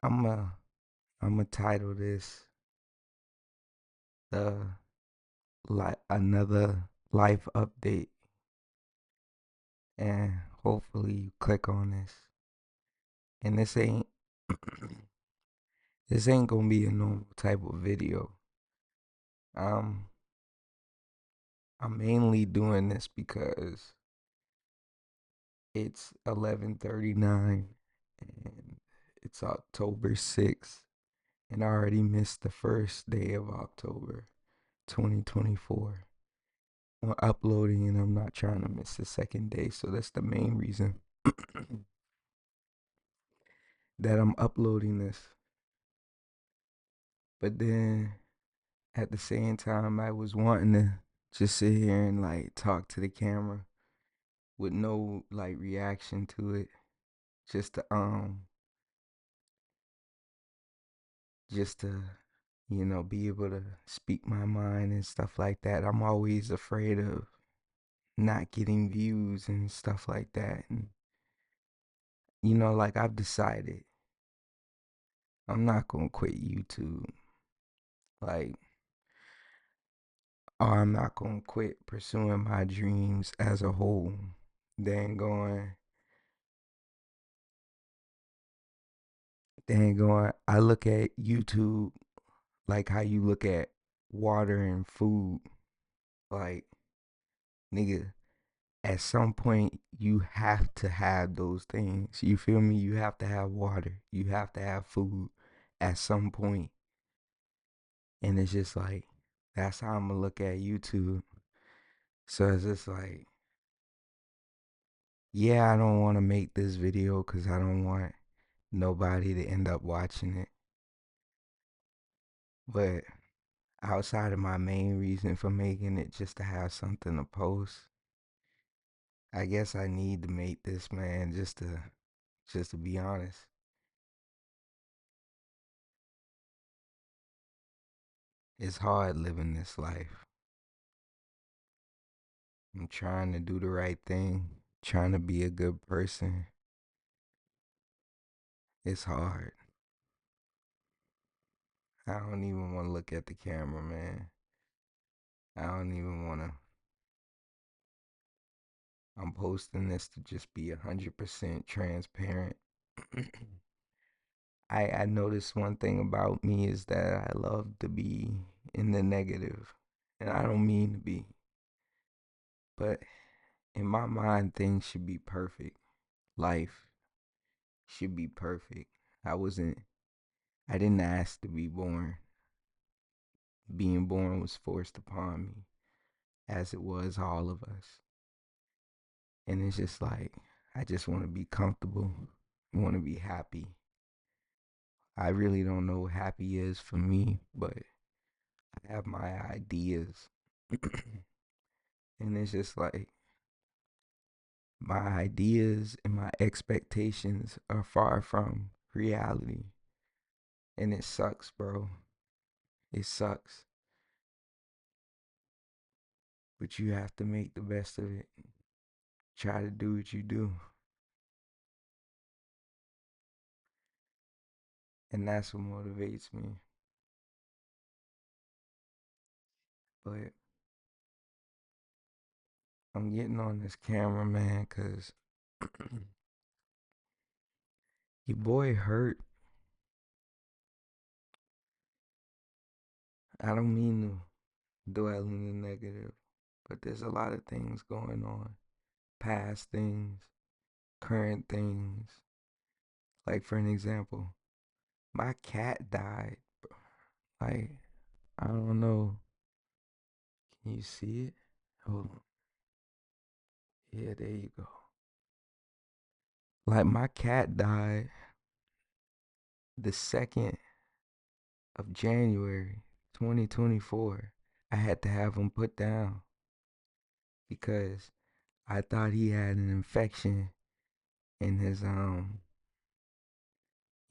I'm a I'm a title this the like another life update, and hopefully you click on this. And this ain't gonna be a normal type of video. Um I'm mainly doing this because it's 11:39 and it's October 6th, and I already missed the first day of October 2024 on uploading, and I'm not trying to miss the second day. So that's the main reason that I'm uploading this. But then at the same time, I was wanting to just sit here and like talk to the camera with no like reaction to it, just to just to be able to speak my mind and stuff like that. I'm always afraid of not getting views and stuff like that. And like I've decided I'm not gonna quit YouTube. Like, or I'm not gonna quit pursuing my dreams as a whole. Then going, I look at YouTube like how you look at water and food. Like, nigga, at some point you have to have those things. You feel me? You have to have water. You have to have food at some point. And it's just like that's how I'm gonna look at YouTube. So it's just like, yeah, I don't want to make this video because I don't want nobody to end up watching it. But outside of my main reason for making it just to have something to post, I guess I need to make this, man, just to be honest. It's hard living this life. I'm trying to do the right thing, trying to be a good person. It's hard. I don't even want to look at the camera, man. I don't even want to. I'm posting this to just be 100% transparent. I noticed one thing about me is that I love to be in the negative, and I don't mean to be, but in my mind, things should be perfect. Life should be perfect. I wasn't, I didn't ask to be born. Being born was forced upon me, as it was all of us. And it's just like, I just want to be comfortable, I want to be happy. I really don't know what happy is for me, but I have my ideas. And it's just like, my ideas and my expectations are far from reality. And it sucks, bro. It sucks. But you have to make the best of it. Try to do what you do. And that's what motivates me. But I'm getting on this camera, man, because your boy hurt. I don't mean to dwell in the negative, but there's a lot of things going on. Past things, current things. Like, for an example, my cat died. Like, I don't know. Can you see it? Hold on. Yeah, there you go. Like, my cat died the 2nd of January, 2024. I had to have him put down because I thought he had an infection in his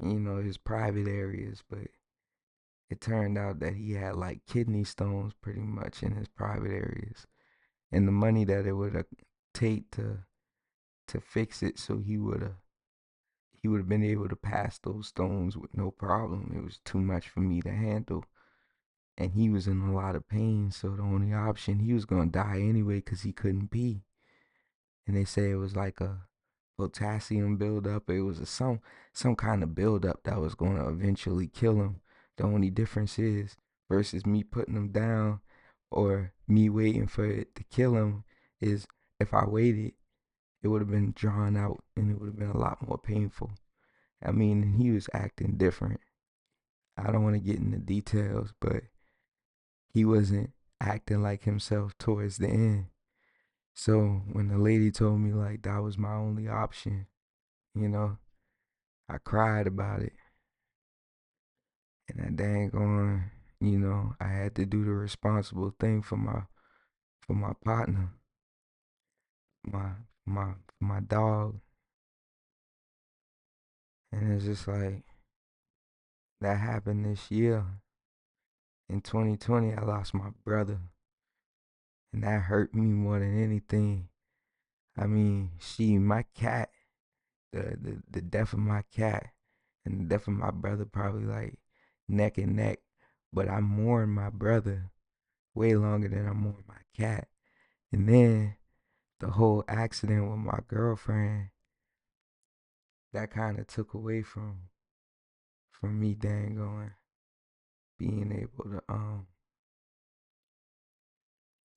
his private areas, but it turned out that he had like kidney stones pretty much in his private areas. And the money that it would take to fix it, so he would have been able to pass those stones with no problem. It was too much for me to handle. And he was in a lot of pain, so the only option, he was going to die anyway because he couldn't pee. And they say it was like a potassium buildup. It was some kind of buildup that was going to eventually kill him. The only difference is versus me putting him down or me waiting for it to kill him is if I waited, it would have been drawn out and it would have been a lot more painful. I mean, he was acting different. I don't want to get into details, but he wasn't acting like himself towards the end. So when the lady told me like that was my only option, you know, I cried about it. And that dang on, I had to do the responsible thing for my partner, my my dog. And it's just like that happened this year. In 2020, I lost my brother. And that hurt me more than anything. I mean, my cat, the death of my cat and the death of my brother probably like neck and neck. But I mourn my brother way longer than I mourn my cat. And then the whole accident with my girlfriend, that kind of took away from me dang going being able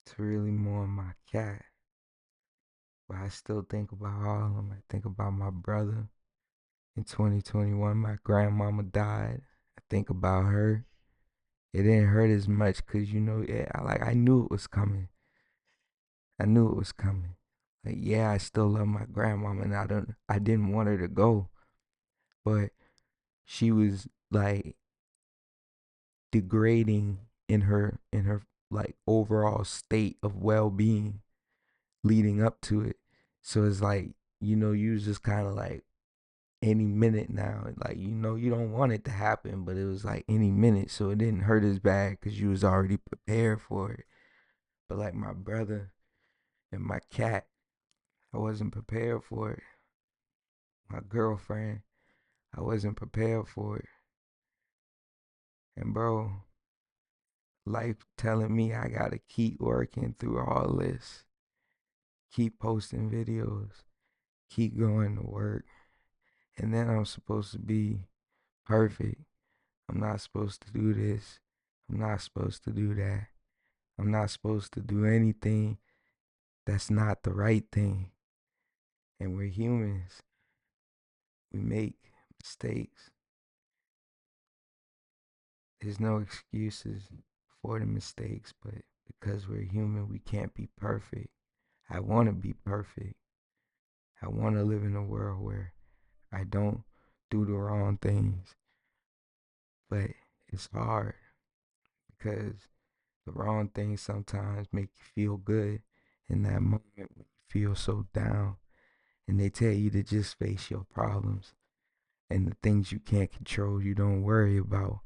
to really mourn my cat. But I still think about all of them. I think about my brother. In 2021, my grandmama died. I think about her. It didn't hurt as much because yeah, I knew it was coming. I knew it was coming. Like, yeah, I still love my grandmama, and I didn't want her to go, but she was like degrading in her like overall state of well-being leading up to it. So it's like, you was just kind of like any minute now, like, you don't want it to happen, but it was like any minute, so it didn't hurt as bad because you was already prepared for it. But like my brother and my cat, I wasn't prepared for it. My girlfriend, I wasn't prepared for it. And bro, life telling me I gotta keep working through all this, keep posting videos, keep going to work. And then I'm supposed to be perfect. I'm not supposed to do this. I'm not supposed to do that. I'm not supposed to do anything that's not the right thing. And we're humans. We make mistakes. There's no excuses for the mistakes, but because we're human, we can't be perfect. I want to be perfect. I want to live in a world where I don't do the wrong things. But it's hard because the wrong things sometimes make you feel good in that moment when you feel so down. And they tell you to just face your problems and the things you can't control, you don't worry about.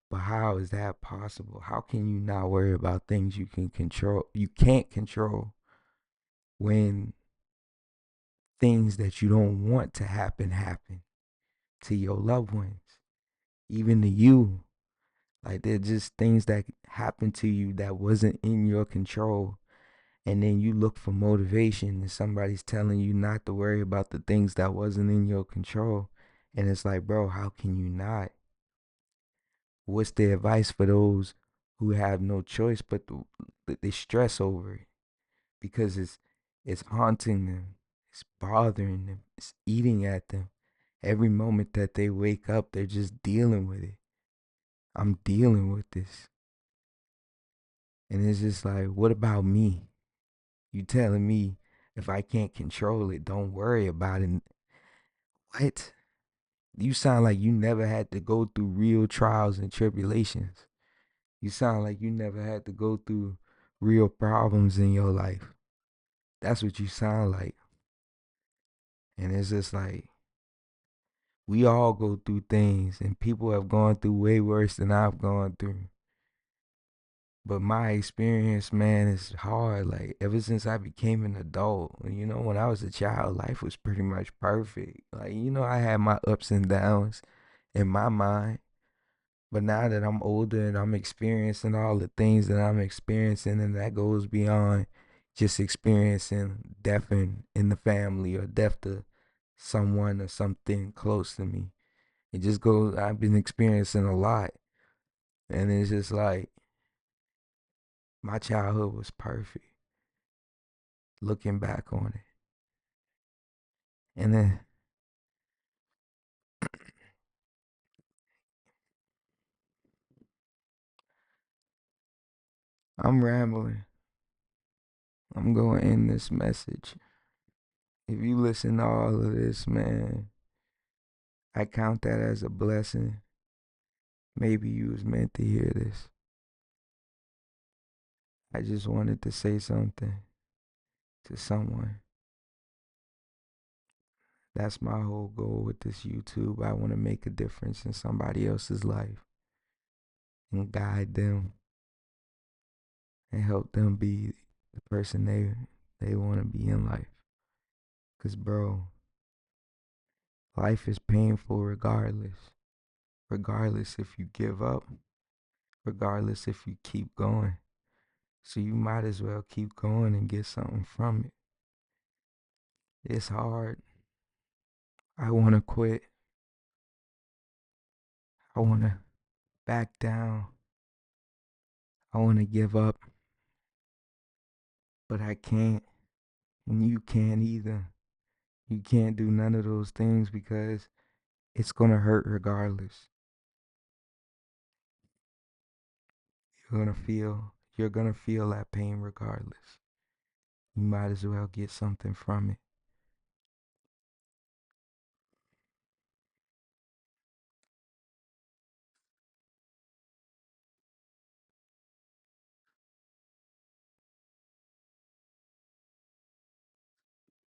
But how is that possible? How can you not worry about things you can control? You can't control when things that you don't want to happen to your loved ones, even to you. Like they're just things that happen to you that wasn't in your control. And then you look for motivation and somebody's telling you not to worry about the things that wasn't in your control. And it's like, bro, how can you not? What's the advice for those who have no choice but they stress over it because it's haunting them, it's bothering them, it's eating at them. Every moment that they wake up, they're just dealing with it. I'm dealing with this. And it's just like, what about me? You telling me if I can't control it, don't worry about it. What? You sound like you never had to go through real trials and tribulations. You sound like you never had to go through real problems in your life. That's what you sound like. And it's just like, we all go through things, and people have gone through way worse than I've gone through. But my experience, man, is hard. Like ever since I became an adult, when I was a child, life was pretty much perfect. Like, I had my ups and downs in my mind. But now that I'm older and I'm experiencing all the things that I'm experiencing, and that goes beyond just experiencing death in the family or death to someone or something close to me. It just goes, I've been experiencing a lot. And it's just like my childhood was perfect looking back on it. And then I'm rambling. I'm going to end this message. If you listen to all of this, man, I count that as a blessing. Maybe you was meant to hear this. I just wanted to say something to someone. That's my whole goal with this YouTube. I want to make a difference in somebody else's life and guide them and help them be the person they want to be in life. Cause bro, life is painful regardless. Regardless if you give up, regardless if you keep going. So you might as well keep going and get something from it. It's hard. I want to quit. I want to back down. I want to give up, but I can't. And you can't either. You can't do none of those things because it's going to hurt regardless. You're going to feel that pain regardless. You might as well get something from it.